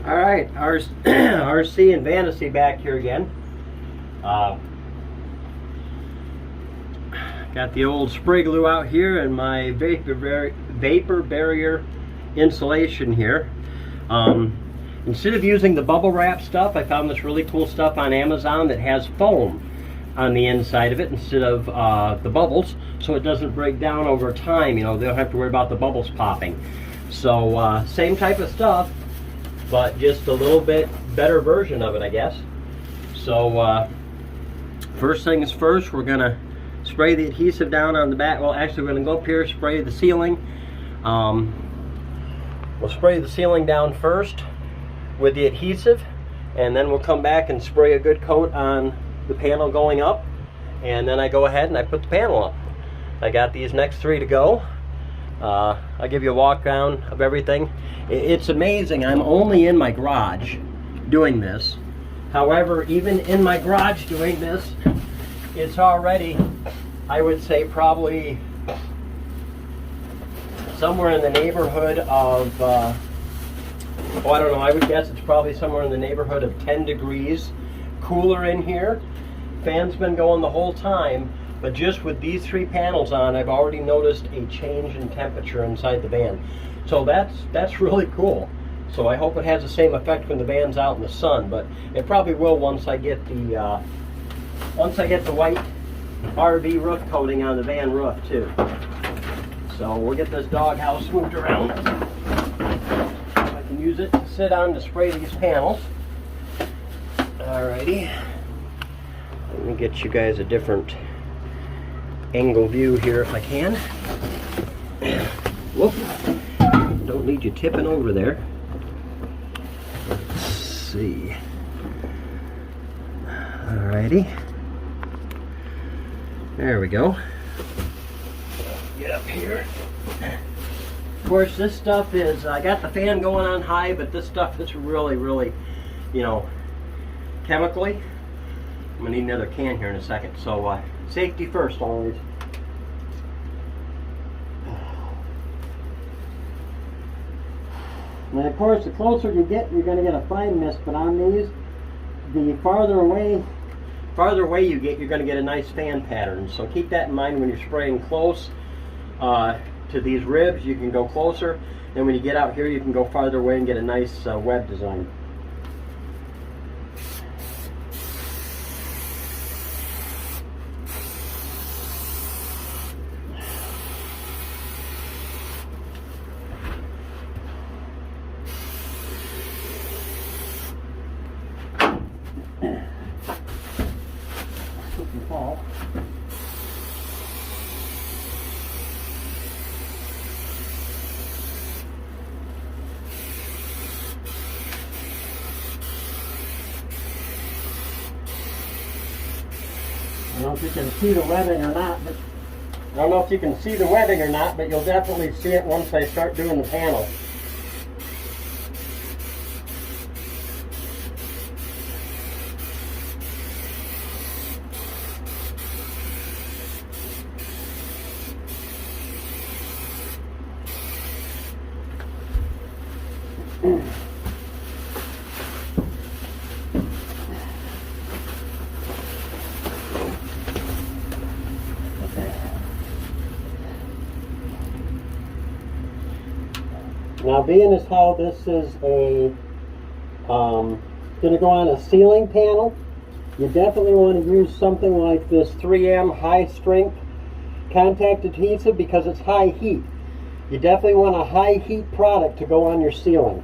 Alright, RC and Vantasy back here again. Got the old spray glue out here and my vapor barrier insulation here. Instead of using the bubble wrap stuff, I found this really cool stuff on Amazon that has foam on the inside of it instead of the bubbles, so it doesn't break down over time. You know, they don't have to worry about the bubbles popping. So same type of stuff, but just a little bit better version of it, I guess. So first things first, we're gonna spray the adhesive down on the back. Well, actually, we're gonna go up here, spray the ceiling. We'll spray the ceiling down first with the adhesive, and then we'll come back and spray a good coat on the panel going up, and then I go ahead and I put the panel up. I got these next three to go. I'll give you a walk down of everything. It's amazing, I'm only in my garage doing this. However, even in my garage doing this, it's already, I would say, probably somewhere in the neighborhood of, I don't know, I would guess it's probably somewhere in the neighborhood of 10 degrees cooler in here. Fan's been going the whole time, but just with these three panels on, I've already noticed a change in temperature inside the van. So that's really cool. So I hope it has the same effect when the van's out in the sun, but it probably will once I get the white RV roof coating on the van roof too. So we'll get this doghouse moved around. I can use it to sit on to spray these panels. Alrighty. Let me get you guys a different angle view here if I can. Whoop. Don't need you tipping over there. Let's see. Alrighty. There we go. Get up here. Of course, this stuff is, I got the fan going on high, but this stuff is really, really, you know, chemically. I'm gonna need another can here in a second. So safety first always. And of course, the closer you get, you're going to get a fine mist. But on these, the farther away you get, you're going to get a nice fan pattern. So keep that in mind when you're spraying close to these ribs. You can go closer. Then when you get out here, you can go farther away and get a nice web design. Fall. I don't know if you can see the webbing or not, but you'll definitely see it once I start doing the panel. Now, being as how this is a going to go on a ceiling panel, you definitely want to use something like this 3M high strength contact adhesive because it's high heat. You definitely want a high heat product to go on your ceiling.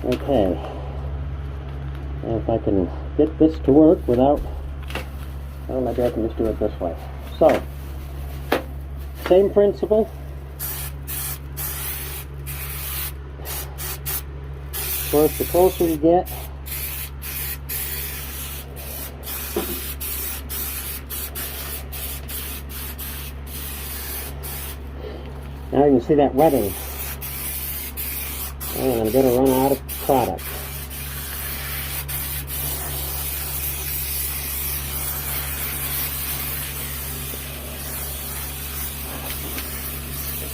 Okay, if I can get this to work without, well, maybe I can just do it this way. So, same principle. Of course, the closer you get, now you can see that wetting. And I'm going to run out of product.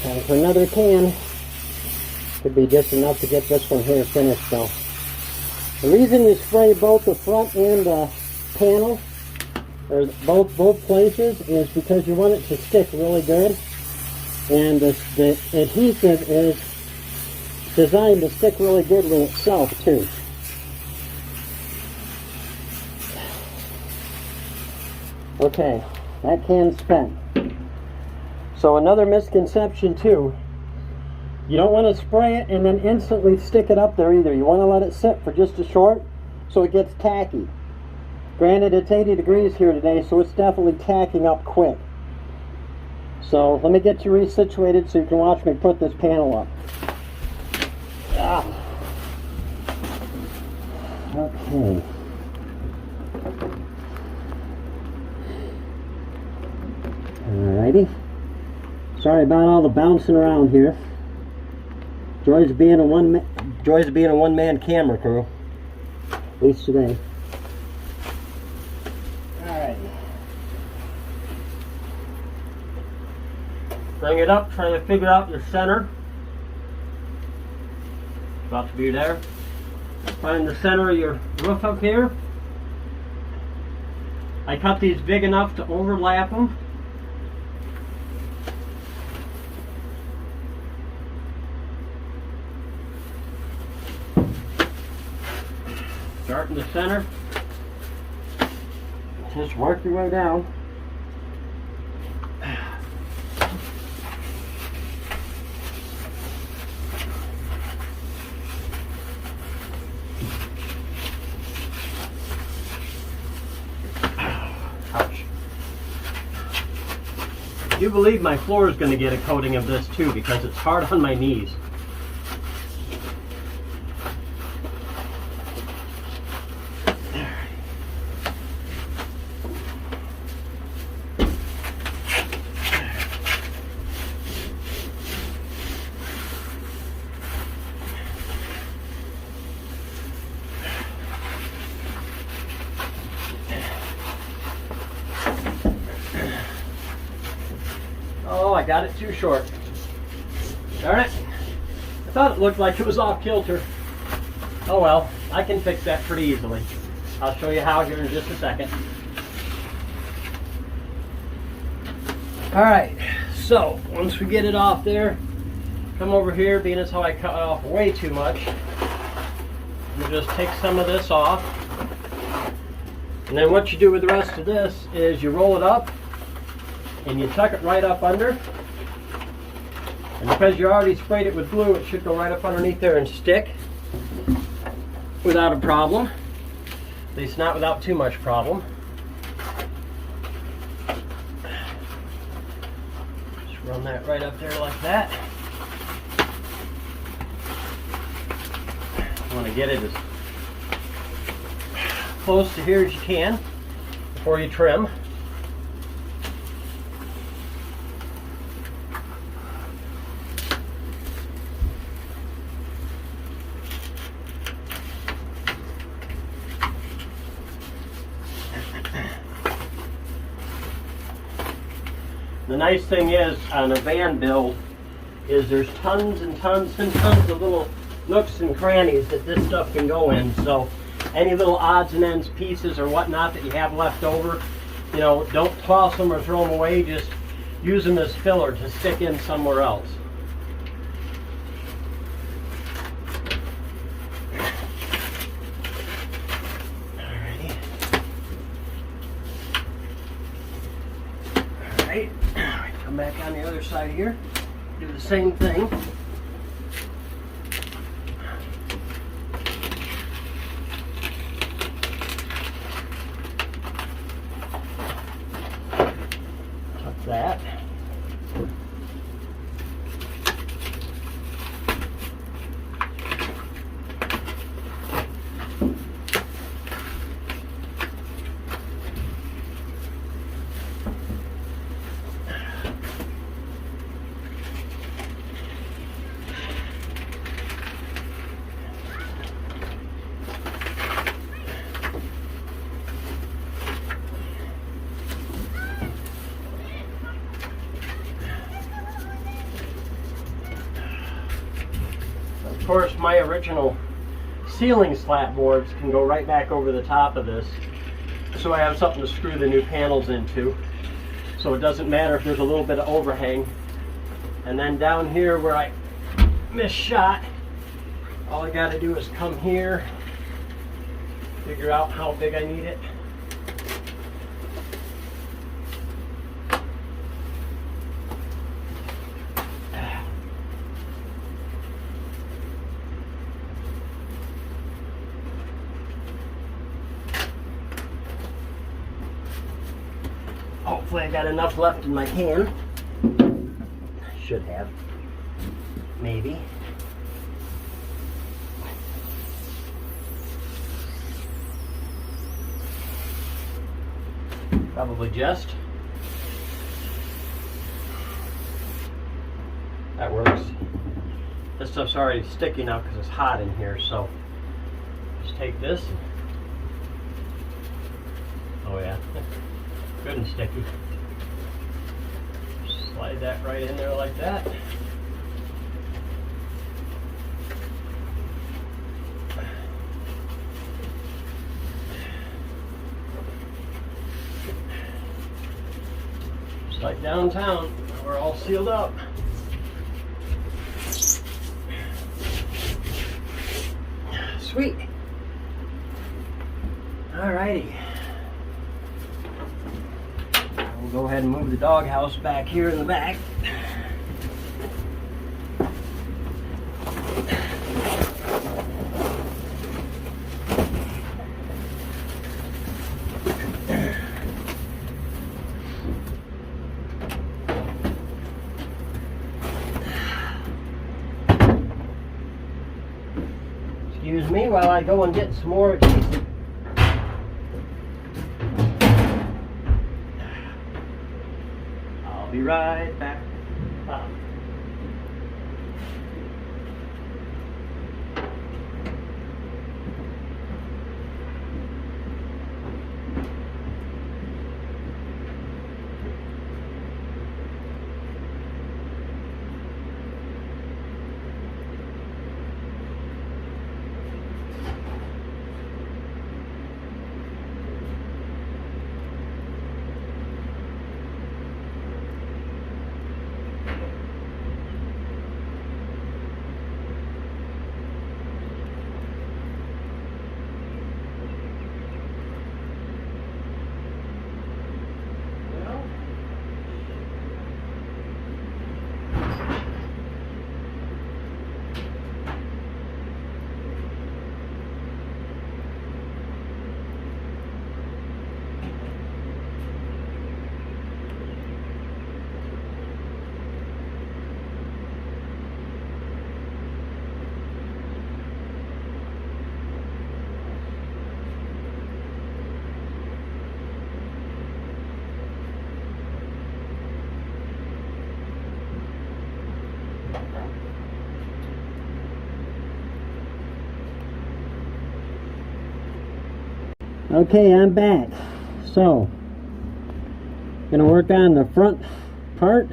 Time for another can. Could be just enough to get this one here finished though. The reason you spray both the front and the panel, or both places, is because you want it to stick really good. And the adhesive is designed to stick really good with itself too. Okay, that can's spent. So another misconception too, you don't want to spray it and then instantly stick it up there either. You want to let it sit for just a short so it gets tacky. Granted, it's 80 degrees here today, so it's definitely tacking up quick. So let me get you resituated so you can watch me put this panel up. Okay. Alrighty. Sorry about all the bouncing around here. Joys of being a one-man camera crew. At least today. Alright. Bring it up, try to figure out your center. About to be there. Find the center of your roof up here. I cut these big enough to overlap them. Start in the center. Just work your way down. Ouch. I do believe my floor is going to get a coating of this too because it's hard on my knees. Oh, I got it too short. Darn it. I thought it looked like it was off kilter. Oh well, I can fix that pretty easily. I'll show you how here in just a second. Alright, so once we get it off there, come over here, being as how I cut off way too much. You just take some of this off. And then what you do with the rest of this is you roll it up and you tuck it right up under. And because you already sprayed it with glue, it should go right up underneath there and stick without a problem. At least not without too much problem. Just run that right up there like that. You want to get it as close to here as you can before you trim. The nice thing is on a van build is there's tons and tons and tons of little nooks and crannies that this stuff can go in. So any little odds and ends pieces or whatnot that you have left over, you know, don't toss them or throw them away. Just use them as filler to stick in somewhere else. Alright, come back on the other side here, do the same thing. Tuck that. course, my original ceiling slat boards can go right back over the top of this, so I have something to screw the new panels into, so it doesn't matter if there's a little bit of overhang. And then down here where I missed shot, all I got to do is come here, figure out how big I need it. Hopefully I got enough left in my hand. Should have. Maybe. Probably just. That works. This stuff's already sticky now because it's hot in here, so just take this. Oh yeah. Good and sticky. Slide that right in there like that. Just like downtown, we're all sealed up. Sweet. Alrighty. We'll go ahead and move the doghouse back here in the back. Excuse me while I go and get some more adhesive. I'll be right back. Okay, I'm back. So, gonna work on the front part.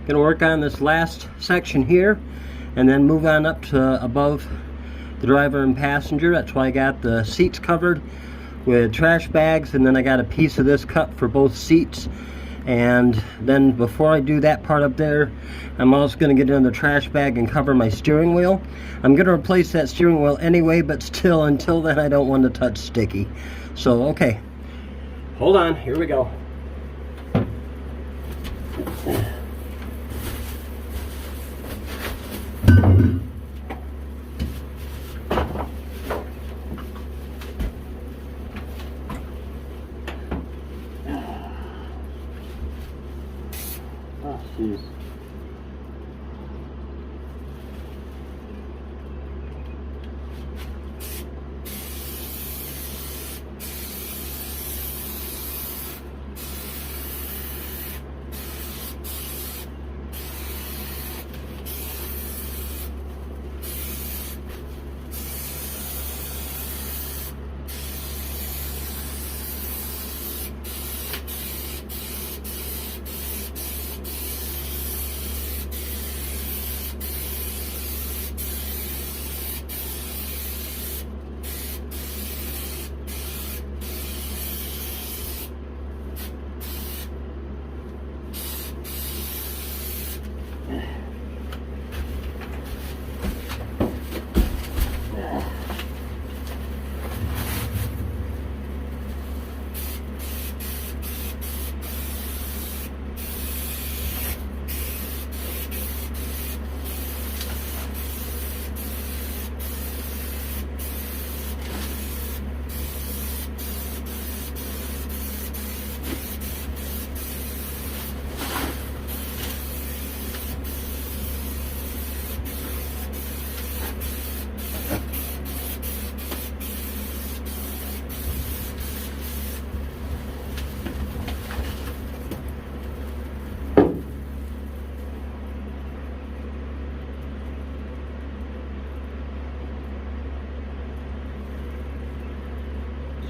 Gonna work on this last section here, and then move on up to above the driver and passenger. That's why I got the seats covered with trash bags, and then I got a piece of this cut for both seats. And then before I do that part up there, I'm also going to get another trash bag and cover my steering wheel. I'm going to replace that steering wheel anyway, but still, until then, I don't want to touch sticky. So, okay. Hold on. Here we go. Oh, jeez.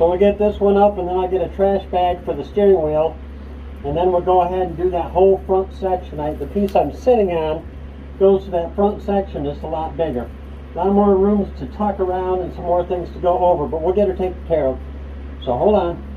So we'll get this one up, and then I'll get a trash bag for the steering wheel, and then we'll go ahead and do that whole front section. The piece I'm sitting on goes to that front section, just a lot bigger. A lot more rooms to tuck around and some more things to go over, but we'll get her taken care of. So hold on.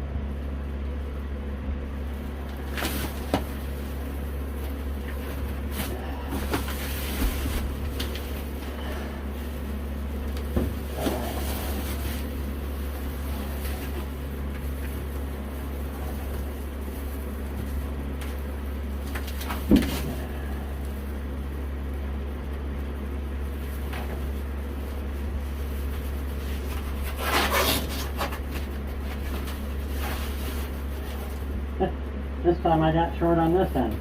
This time I got short on this end.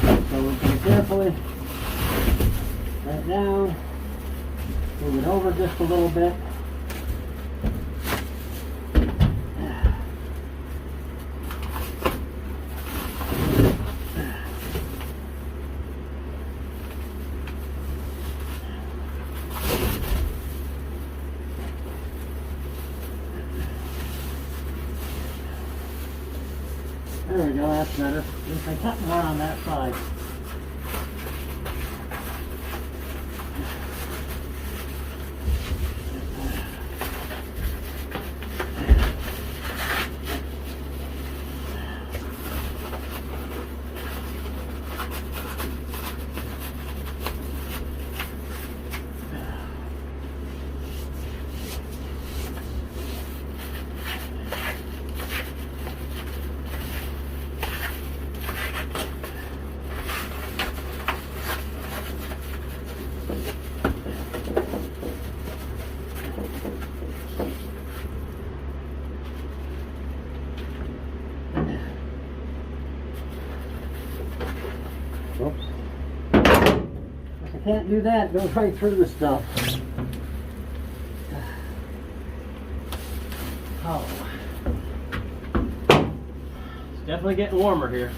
So we're going to carefully right down, move it over just a little bit. There we go, that's better. Just I cut more on that side. Oops. If I can't do that, it goes right through the stuff. Oh. It's definitely getting warmer here.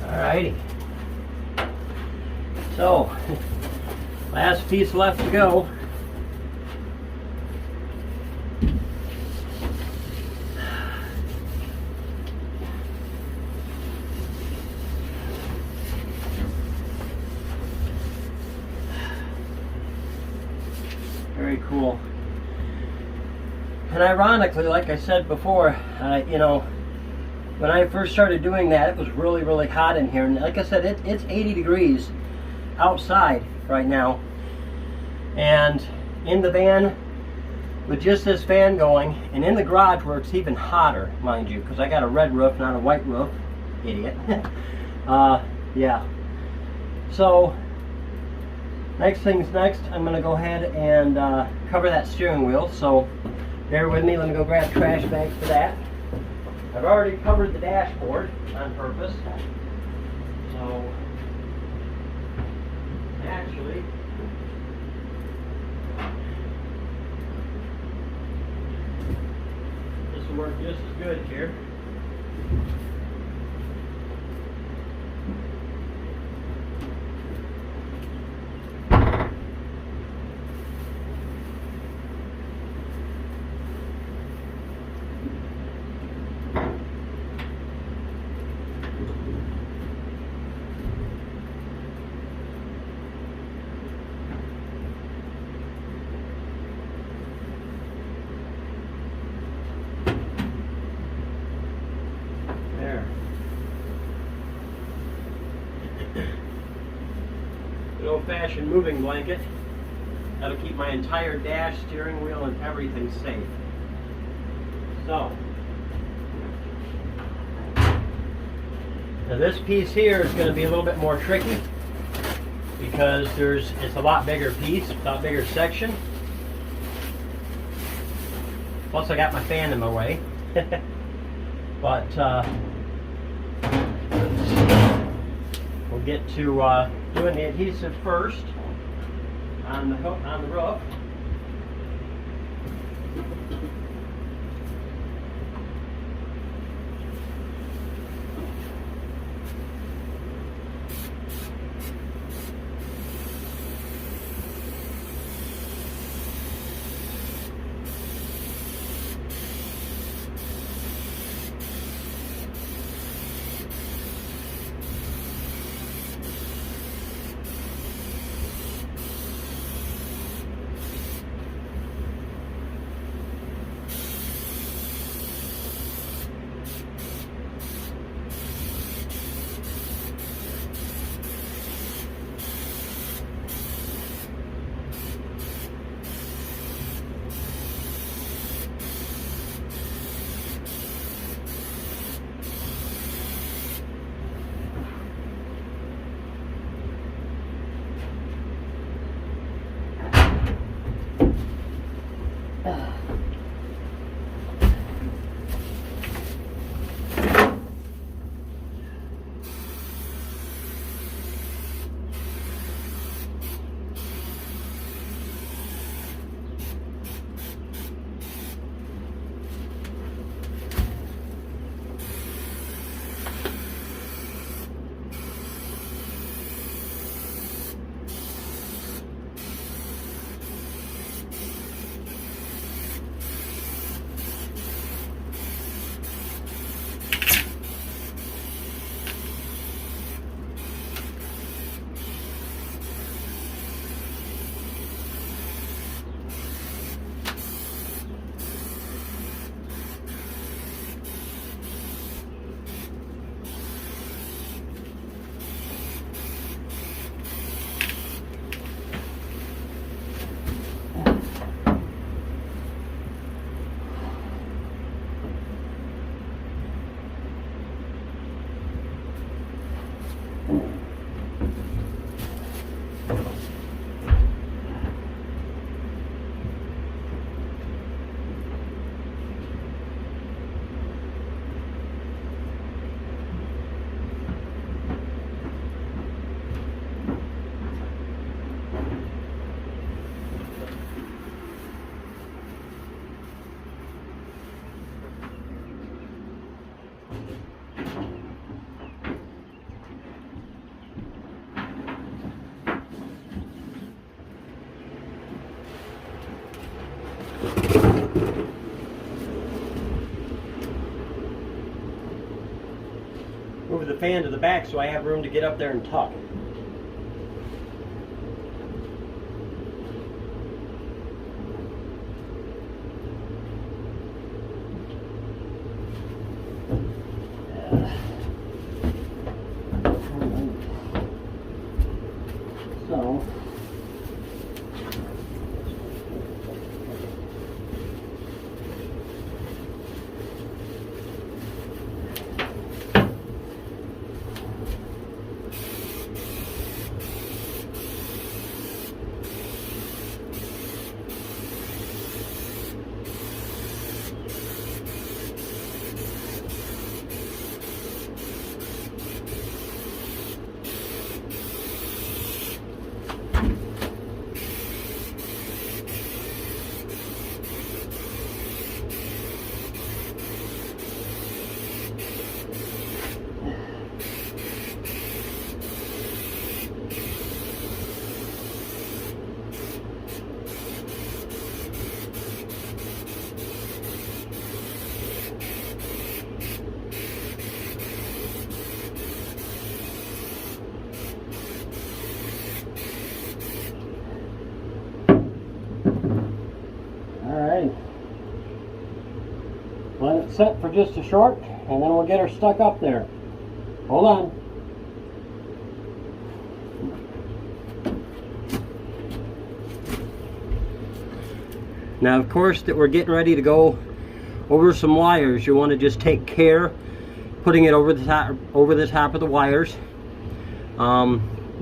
Alrighty. So, last piece left to go. Very cool. And ironically, like I said before, you know, when I first started doing that, it was really, really hot in here. And like I said, it's 80 degrees outside right now. And in the van, with just this fan going, and in the garage where it's even hotter, mind you, because I got a red roof, not a white roof, idiot. Yeah. So next thing's next. I'm going to go ahead and cover that steering wheel. So bear with me. Let me go grab trash bags for that. I've already covered the dashboard on purpose. So actually, this will work just as good here. There. Good old-fashioned moving blanket. That'll keep my entire dash, steering wheel, and everything safe. So, now this piece here is going to be a little bit more tricky because it's a lot bigger piece, a lot bigger section. Plus I got my fan in my way. But we'll get to doing the adhesive first on the hook on the roof. Move the fan to the back so I have room to get up there and tuck. So Let it sit for just a short, and then we'll get her stuck up there. Hold on. Now, of course, that we're getting ready to go over some wires. You want to just take care putting it over the top of the wires.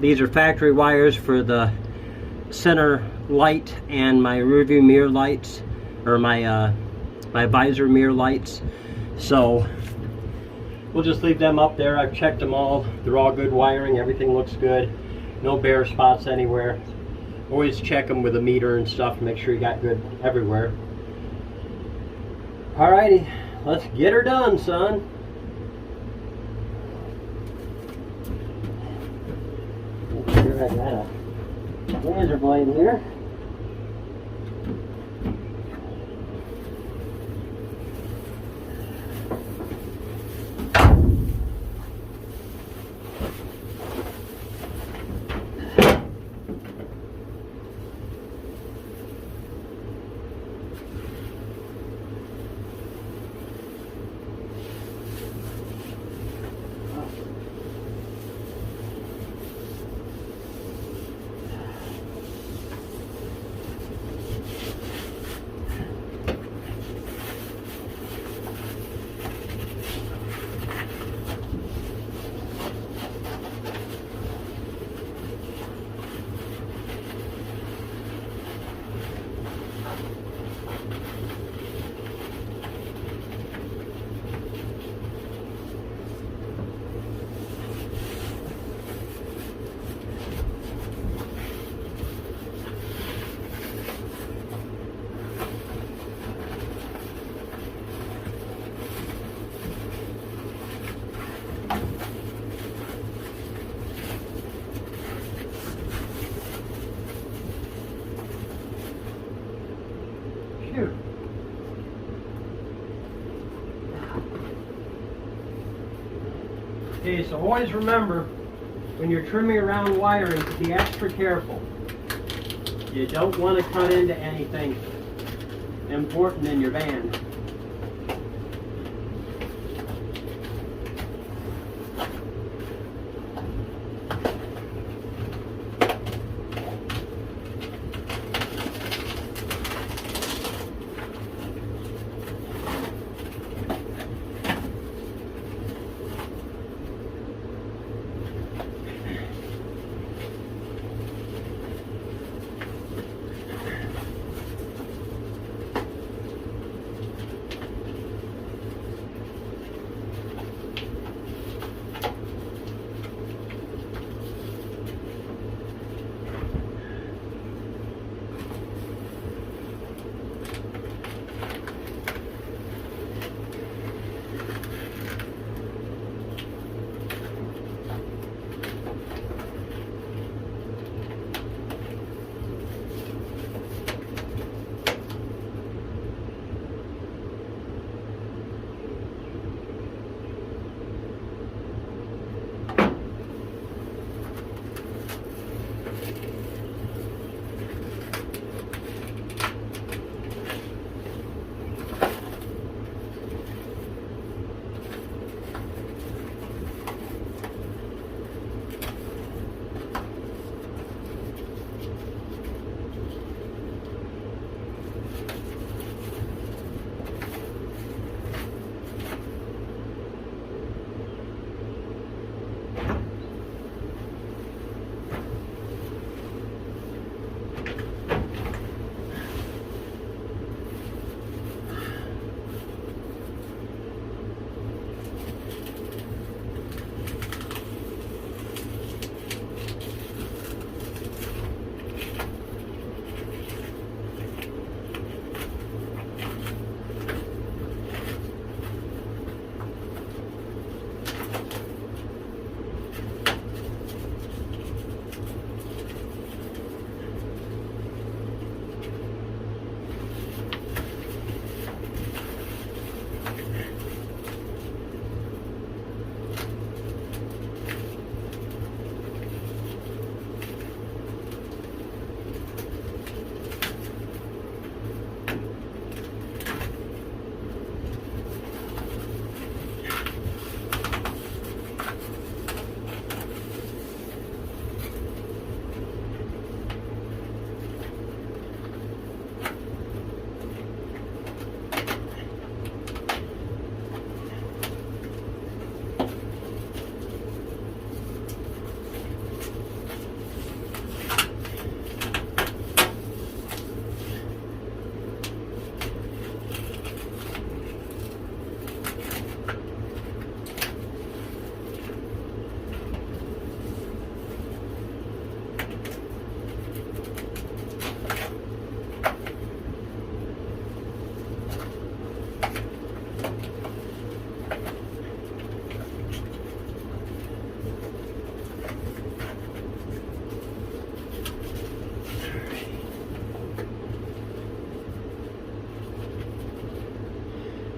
These are factory wires for the center light and my rearview mirror lights, or my my visor mirror lights. So we'll just leave them up there. I've checked them all. They're all good wiring. Everything looks good. No bare spots anywhere. Always check them with a meter and stuff to make sure you got good everywhere. Alrighty, let's get her done, son. Make sure I got a razor blade here. Okay, so always remember, when you're trimming around wiring, to be extra careful. You don't want to cut into anything important in your band.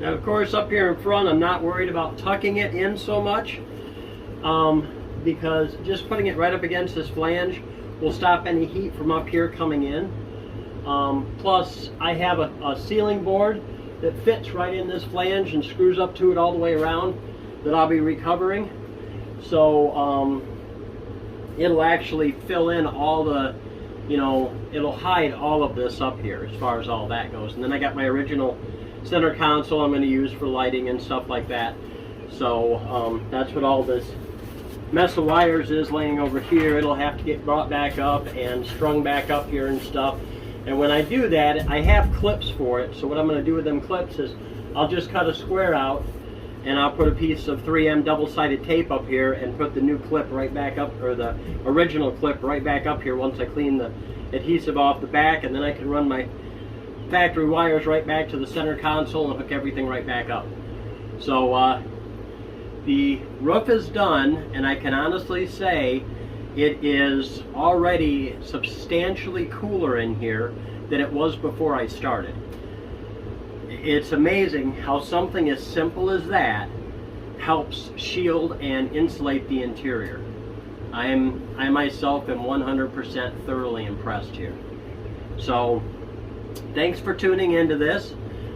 Now, of course, up here in front, I'm not worried about tucking it in so much, because just putting it right up against this flange will stop any heat from up here coming in. Plus, I have a sealing board that fits right in this flange and screws up to it all the way around that I'll be recovering. So it'll actually fill in all the, it'll hide all of this up here as far as all that goes. And then I got my original center console I'm going to use for lighting and stuff like that. So that's what all this mess of wires is laying over here. It'll have to get brought back up and strung back up here and stuff. And when I do that, I have clips for it. So what I'm going to do with them clips is I'll just cut a square out and I'll put a piece of 3M double-sided tape up here and put the new clip right back up, or the original clip right back up here once I clean the adhesive off the back, and then I can run my factory wires right back to the center console and hook everything right back up. So the roof is done, and I can honestly say it is already substantially cooler in here than it was before I started. It's amazing how something as simple as that helps shield and insulate the interior. I myself am 100% thoroughly impressed here. So thanks for tuning into this.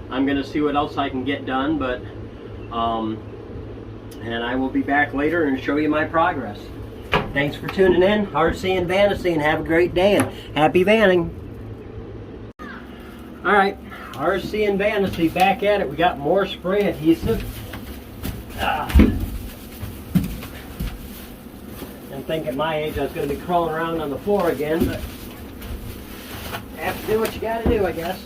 I'm going to see what else I can get done, but and I will be back later and show you my progress. Thanks for tuning in, RC and Vantasy, and have a great day and happy vanning. All right, RC and Vantasy back at it. We got more spray adhesive. And think at my age I was going to be crawling around on the floor again, but have to do what you got to do, I guess.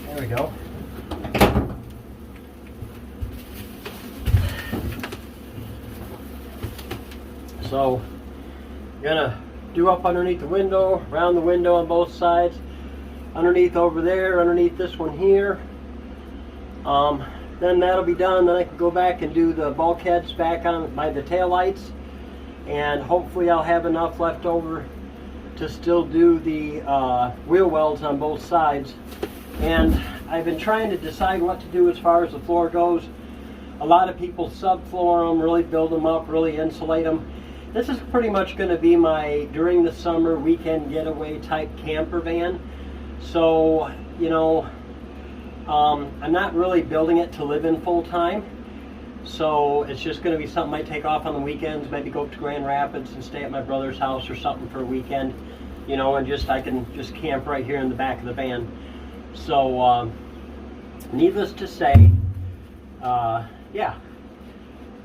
There we go. So, I'm gonna do up underneath the window, around the window on both sides, underneath over there, underneath this one here. Then that'll be done. Then I can go back and do the bulkheads back on by the taillights, and hopefully I'll have enough left over to still do the wheel welds on both sides. And I've been trying to decide what to do as far as the floor goes. A lot of people subfloor them, really build them up, really insulate them. This is pretty much going to be my during the summer weekend getaway type camper van. So, I'm not really building it to live in full time. So it's just going to be something I take off on the weekends, maybe go up to Grand Rapids and stay at my brother's house or something for a weekend, and I can just camp right here in the back of the van. So, needless to say, yeah.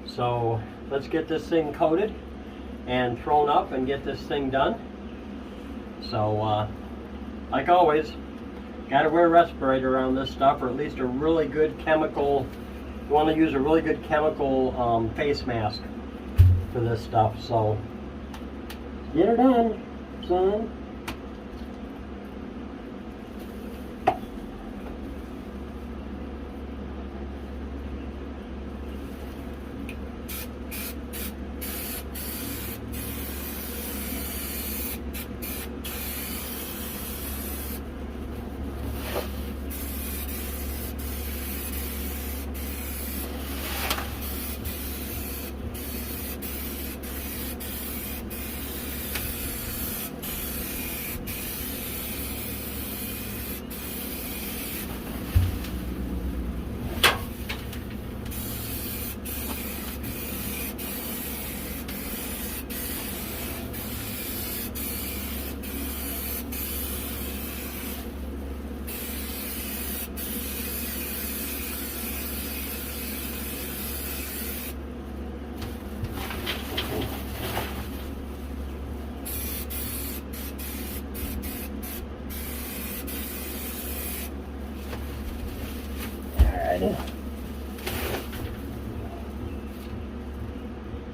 So let's get this thing coated and thrown up and get this thing done. So, like always, got to wear a respirator around this stuff, or at least a really good chemical. You want to use a really good chemical face mask for this stuff. So, get her done, son.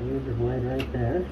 Here's the blade right there.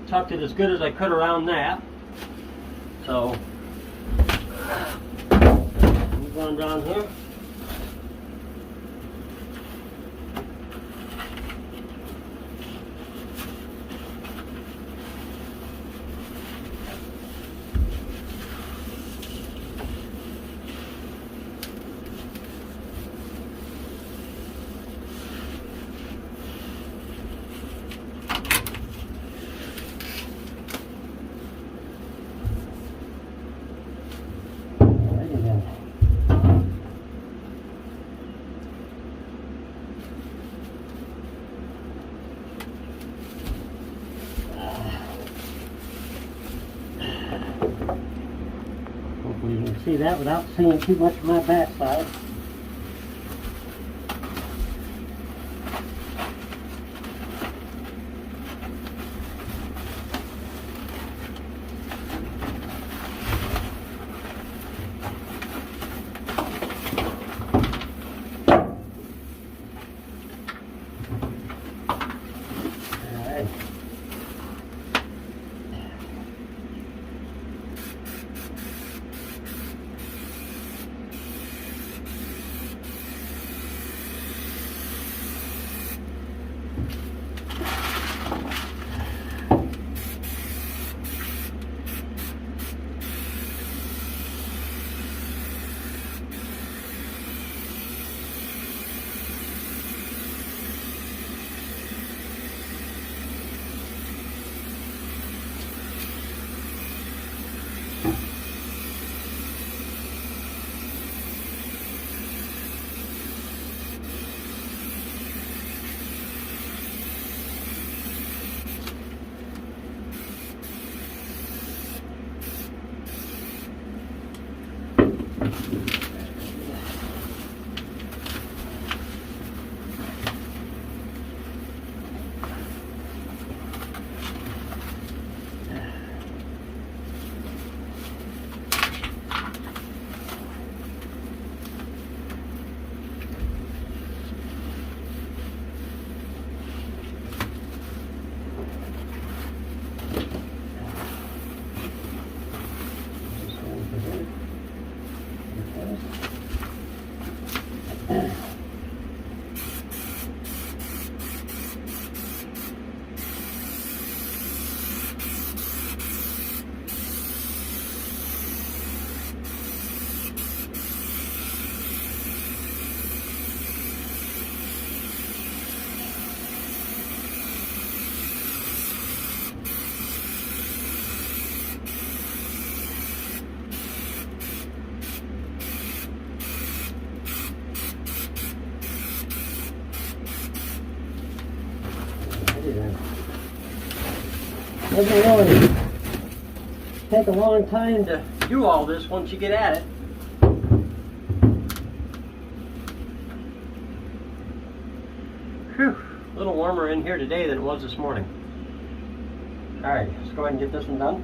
tucked it as good as I could around that. So, move on down here. Hopefully you can see that without seeing too much of my backside. Doesn't really take a long time to do all this once you get at it. Whew, a little warmer in here today than it was this morning. Alright, let's go ahead and get this one done.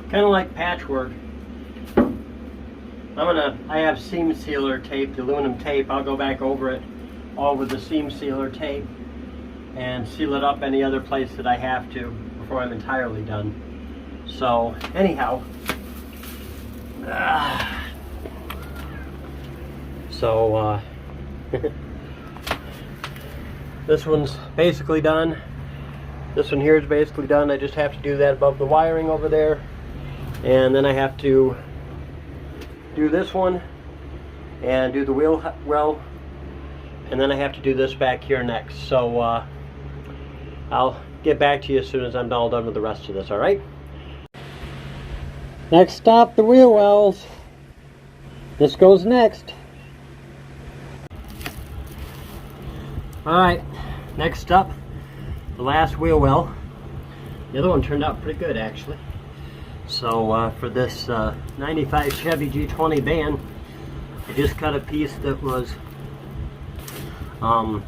Kind of like patchwork. I have seam sealer tape, the aluminum tape. I'll go back over it all with the seam sealer tape and seal it up any other place that I have to before I'm entirely done. So anyhow, this one's basically done. This one here is basically done. I just have to do that above the wiring over there. And then I have to do this one and do the wheel well, and then I have to do this back here next. So I'll get back to you as soon as I'm all done with the rest of this, all right? Next stop, the wheel wells. This goes next. All right, next up, the last wheel well. The other one turned out pretty good, actually. So for this 95 Chevy G20 van, I just cut a piece that was 5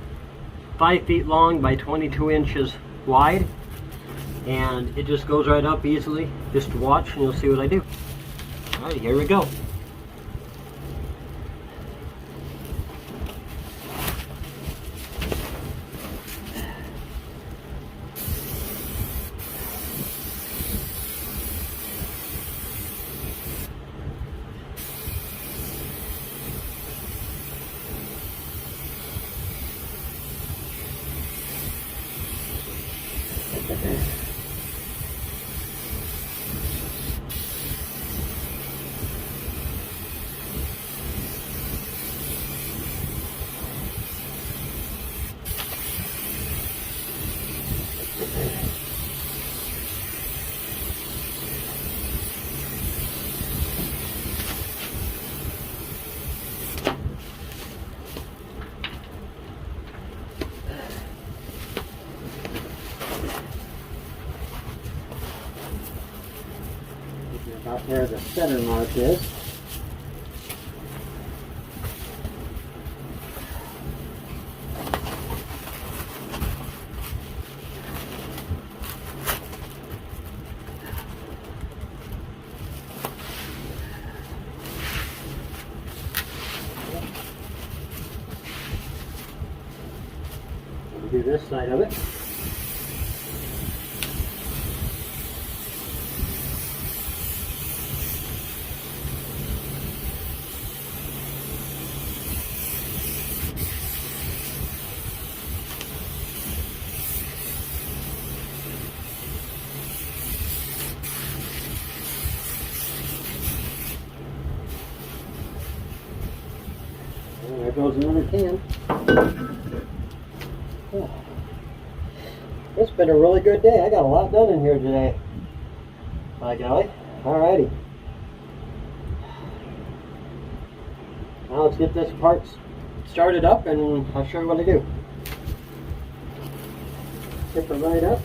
feet long by 22 inches wide, and it just goes right up easily. Just watch and you'll see what I do. All right, here we go. About where the center mark is. We'll do this side of it. There goes another can. Oh. It's been a really good day. I got a lot done in here today. By golly. Alrighty. Now let's get this part started up and I'll show you what I do. Tip it right up.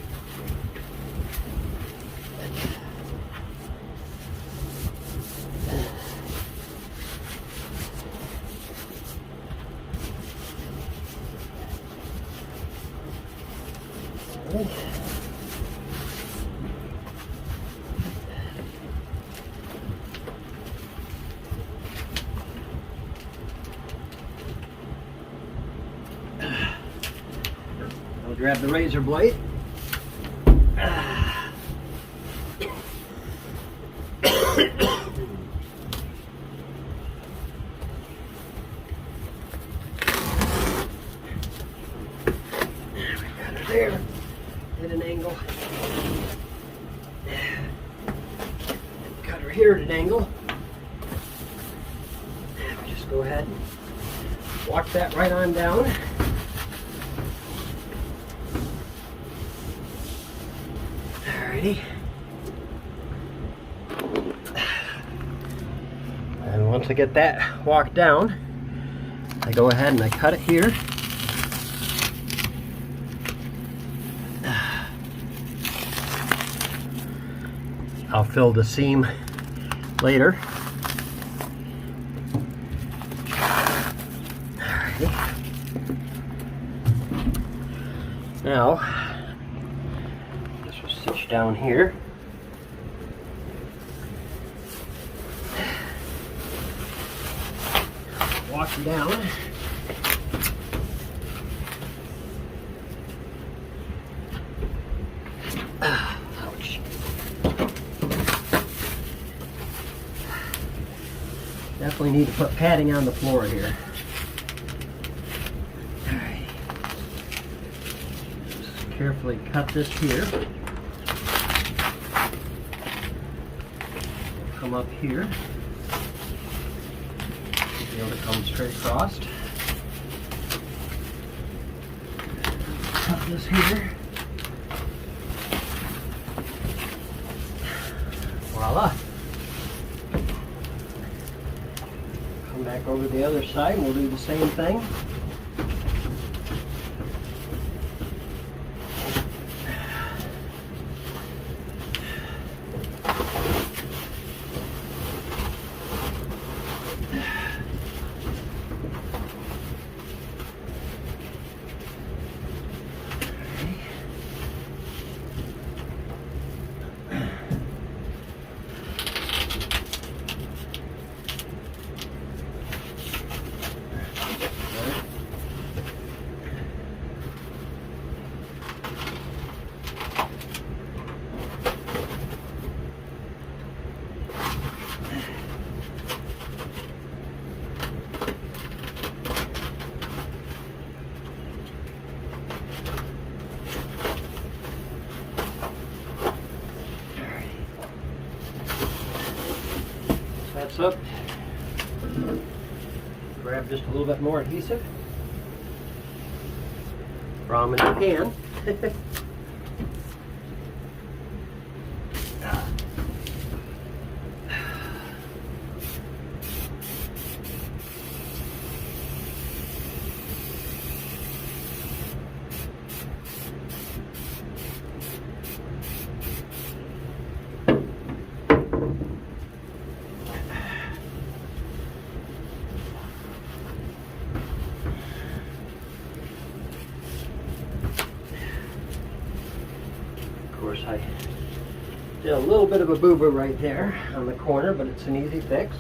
I'll grab the razor blade. There, at an angle. Cut her here at an angle. Just go ahead and walk that right on down. Alrighty. And once I get that walked down, I go ahead and I cut it here. I'll fill the seam later. Alrighty. Now, this will stitch down here. Walk down. Ouch. Definitely need to put padding on the floor here. Alright. Just carefully cut this here. Come up here. Be able to come straight across. Cut this here. Voila. Come back over to the other side and we'll do the same thing. That's up. Grab just a little bit more adhesive from in the pan. Of course, I did a little bit of a boo-boo right there on the corner, but it's an easy fix.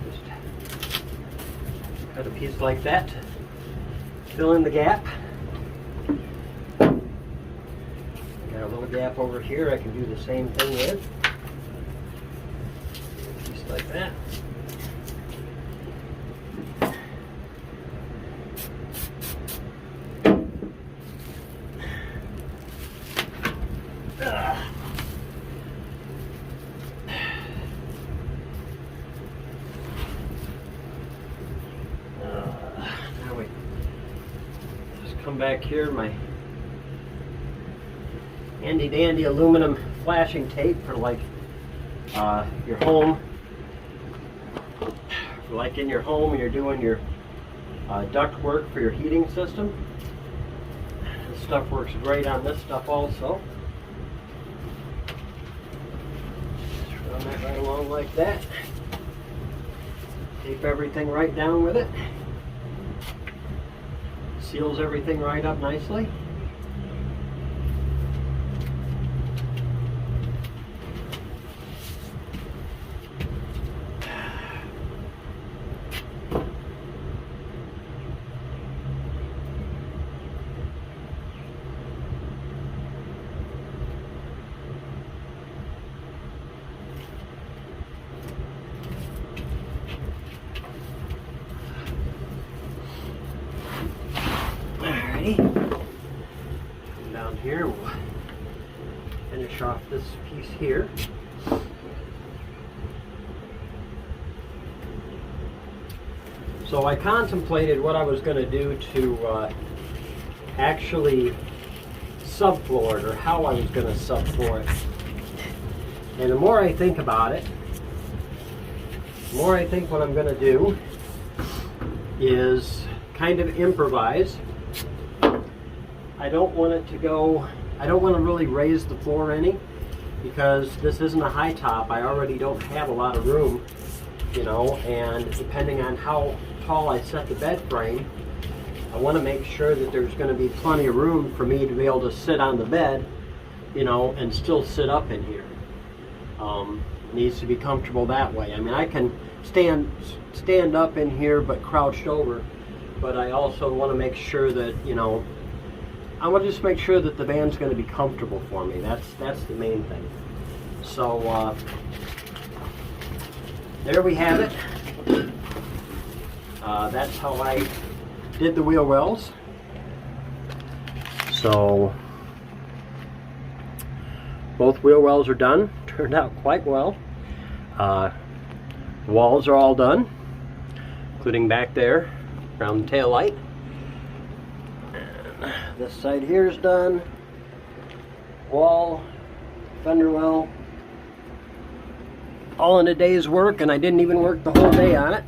Just cut a piece like that, fill in the gap. Got a little gap over here I can do the same thing with. A piece like that. come back here, my handy dandy aluminum flashing tape for like your home. Like in your home, you're doing your duct work for your heating system. This stuff works great on this stuff also. Just run that right along like that. Tape everything right down with it. Seals everything right up nicely. Come down here, we'll finish off this piece here. So I contemplated what I was going to do to actually subfloor it, or how I was going to subfloor it. And the more I think about it, the more I think what I'm going to do is kind of improvise. I don't want it to go, I don't want to really raise the floor any, because this isn't a high top. I already don't have a lot of room, you know, and depending on how tall I set the bed frame, I want to make sure that there's going to be plenty of room for me to be able to sit on the bed, you know, and still sit up in here. It needs to be comfortable that way. I mean, I can stand up in here but crouched over, but I also want to make sure that, you know, I want to just make sure that the van's going to be comfortable for me. That's the main thing. So there we have it. That's how I did the wheel wells. So both wheel wells are done. Turned out quite well. The walls are all done, including back there around the tail light. This side here is done. Wall, fender well, all in a day's work, and I didn't even work the whole day on it.